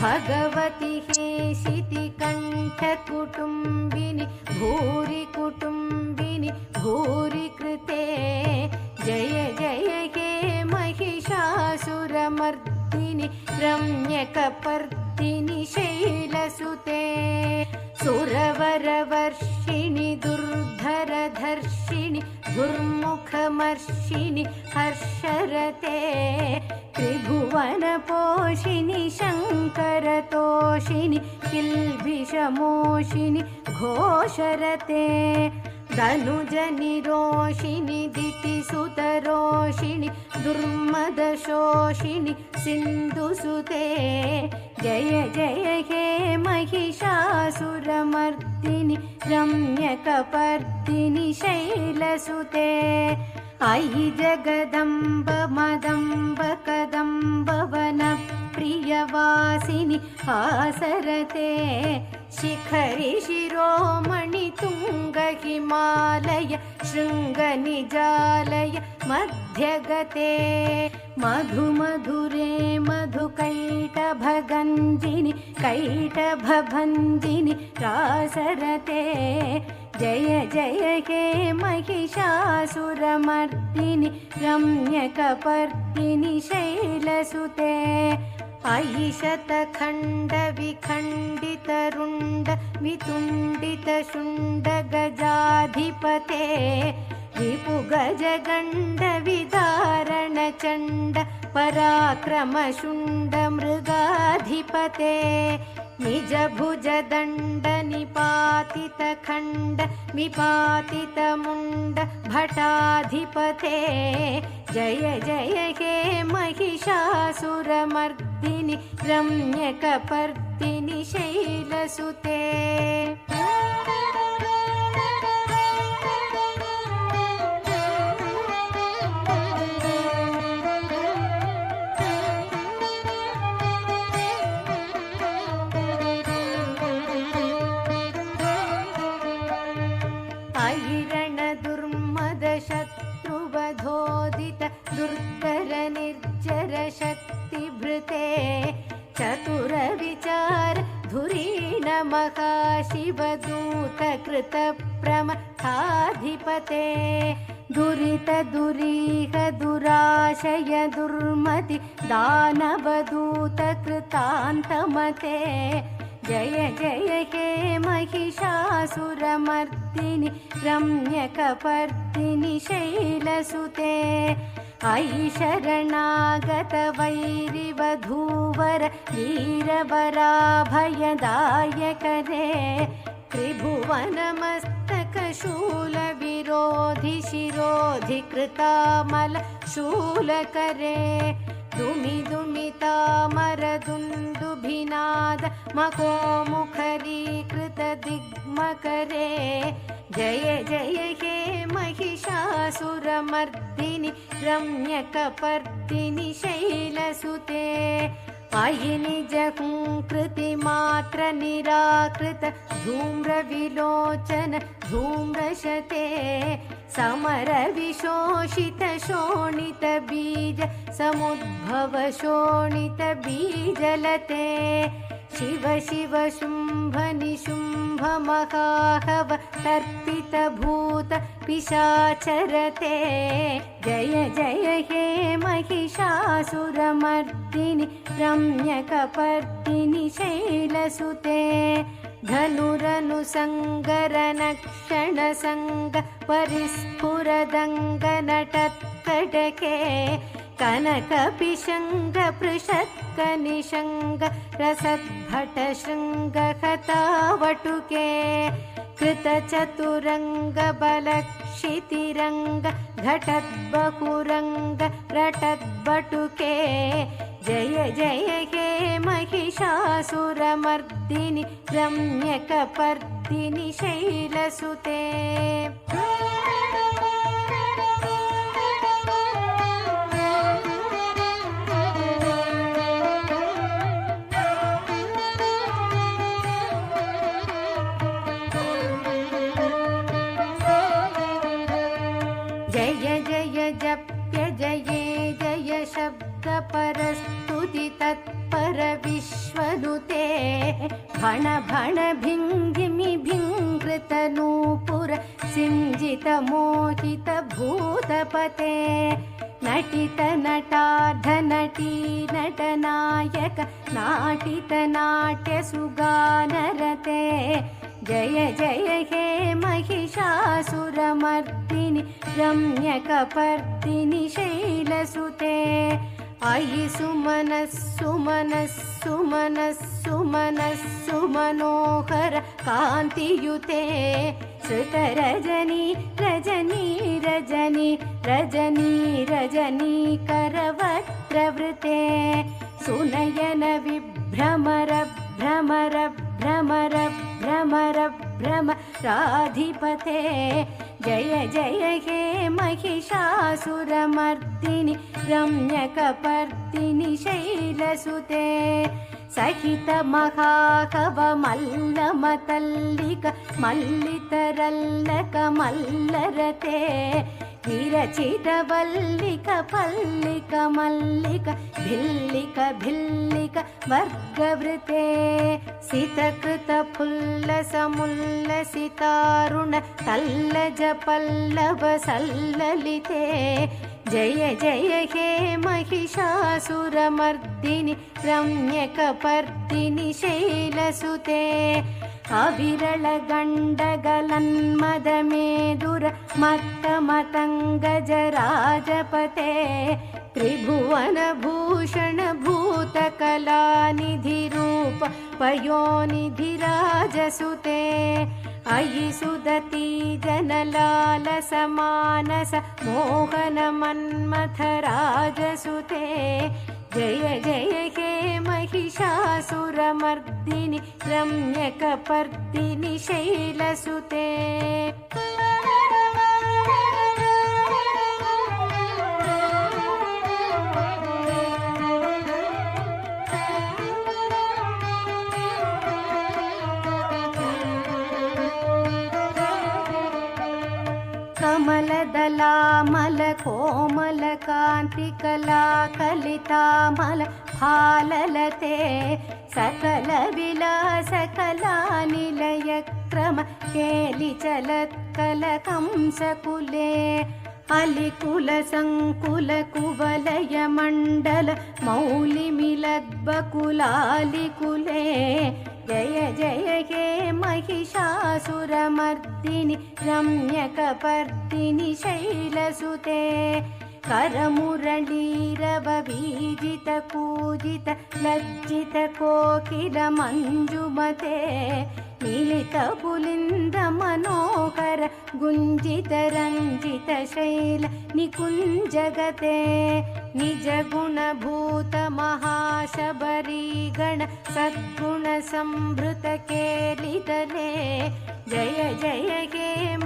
भगवति हेशिति कण्ठकुटुम्बिनि भूरि कुटुम्बिनि भूरि कृते जय जय हे महिषासुरमर्दिनि रम्यकपर्दिनि शैलसुते सुरवरवर्षिणि दुर्धरधर्षिणि दुर्मुखमर्षिणि हर्षरते त्रिभुवनपोषिणि शङ्करतोषिणि किल्बिषमोषिणि घोषरते धनुजनिरोषिणि दितिसुतरोषिणि दुर्मदशोषिणि सिन्धुसुते जय जय हे महिषासुरमर्दिनि रम्यकपर्दिनि शैलसुते अयि जगदम्ब मदम्ब कदम्ब वनप्रियवासिनि आसरते शिखरि शिरोमणि तुङ्ग हिमालय शृङ्गनिजालय मध्यगते मधुमधुरे मधुकैटभगञ्जिनि कैटभभञ्जिनि रासरते जय जय हे महिषासुरमर्दिनि रम्यकपर्दिनि शैलसुते अयि शतखण्डविखण्डितरुण्ड वितुण्डितशुण्ड गजाधिपते रिपुगजगण्डविदारणचण्ड पराक्रमशुण्ड मृगाधिपते निजभुजदण्ड निपातितखण्ड विपातितमुण्ड भटाधिपते जय जय हे महिषासुरमर्दिनि रम्यकपर्दिनि शैलसुते शत्रुवधोदित दुर्धर निर्जर शक्तिभृते चतुर विचार धुरीण महाशिवदूत कृत प्रमथाधिपते दुरित दुरीह दुराशय दुर्मति दानवदूत कृतान्तमते जय जय हे महिषासुरमर्दिनि रम्यकपर्दिनि शैलसुते अयि शरणागत वैरिवधूवर वीरवराभयदायकरे त्रिभुवनमस्तकशूलविरोधि शिरोधि कृतामल शूलकरे दुमि दुमितामरदुन्दुभिनाद मकोमुखरीकृत दिग्मकरे जय जय हे महिषासुरमर्दिनि रम्यकपर्दिनि शैलसुते अयि निजहुङ्कृतिमात्र निराकृत धूम्रविलोचन धूम्रशते समर विशोषित शोणित बीज समुद्भव शोणित बीजलते शिव शिव शुम्भ निशुम्भ महाहव तर्पित भूत पिशाचरते जय जय हे महिषासुरमर्दिनि रम्यकपर्दिनि शैलसुते धनुरनुसङ्गरनक्षणसङ्ग परिस्फुरदङ्गनटत्कडके कनकपिशङ्ग पृषत्कनिशङ्ग रसद्भटशृङ्गकथावटुके कृतचतुरङ्ग बलक्षितिरङ्ग घटद्बहुरङ्ग रटद्बटुके जय जय हे महिषासुरमर्दिनि रम्यकपर्दिनि शैलसुते जय जय जप्य जये जय शब्द परस्तुति तत्पर विश्वनुते भण भण भिङ्गिमि भिङ्कृत नूपुर सिञ्जित मोहित भूतपते नटित नटार्ध नटी नटनायक नाटित नाट्य सुगानरते जय जय हे महिषासुरमर्दिनि रम्यकपर्दिनि शैलसुते अयि सुमनस्सुमनस्सुमनस्सुमनस्सुमनोहर कान्तियुते श्रुतरजनी रजनी रजनी रजनी रजनी करवक्त्रवृते सुनयन विभ्रमर भ्रमर भ्रमर भ्रमर भ्रमराधिपते जय जय हे महिषासुरमर्दिनि रम्यकपर्दिनि शैलसुते सहित महाकव मल्लमतल्लिक मल्लितरल्लक मल्लरते विरचित वल्लिक पल्लिक मल्लिक भिल्लिक भिल्लिक वर्गवृते सितकृत फुल्लस मुल्लसितारुण तल्लज पल्लव सल्ललिते जय जय हे महिषासुरमर्दिनि रम्यकपर्दिनि शैलसुते अविरल गण्डगलन्मदमेदुर मत्तमतङ्गज राजपते त्रिभुवन भूषण भूतकलानिधिरूप पयोनिधिराजसुते अयि सुदती जनलालस मानस मोहन मन्मथ राजसुते जय जय हे महिषासुरमर्दिनि रम्यकपर्दिनि शैलसुते कमलदलामल कोमल कान्तिकला कलितामल फाललते सकल विलास कला निलय क्रम केलिचलत्कल कंसकुले अलिकुल संकुल कुवलय मण्डल मौलिमिलद्बकुलालिकुले जय जय हे महिषासुरमर्दिनि रम्यकपर्दिनि शैलसुते करमुरळीरव वीजित कूजित लज्जित कोकिल मञ्जुमते मिलित पुलिन्द मनोहर गुञ्जित रञ्जित शैल निकुञ्जगते निज गुणभूत महाशबरीगण सद्गुण संभृत केलितले जय जय हे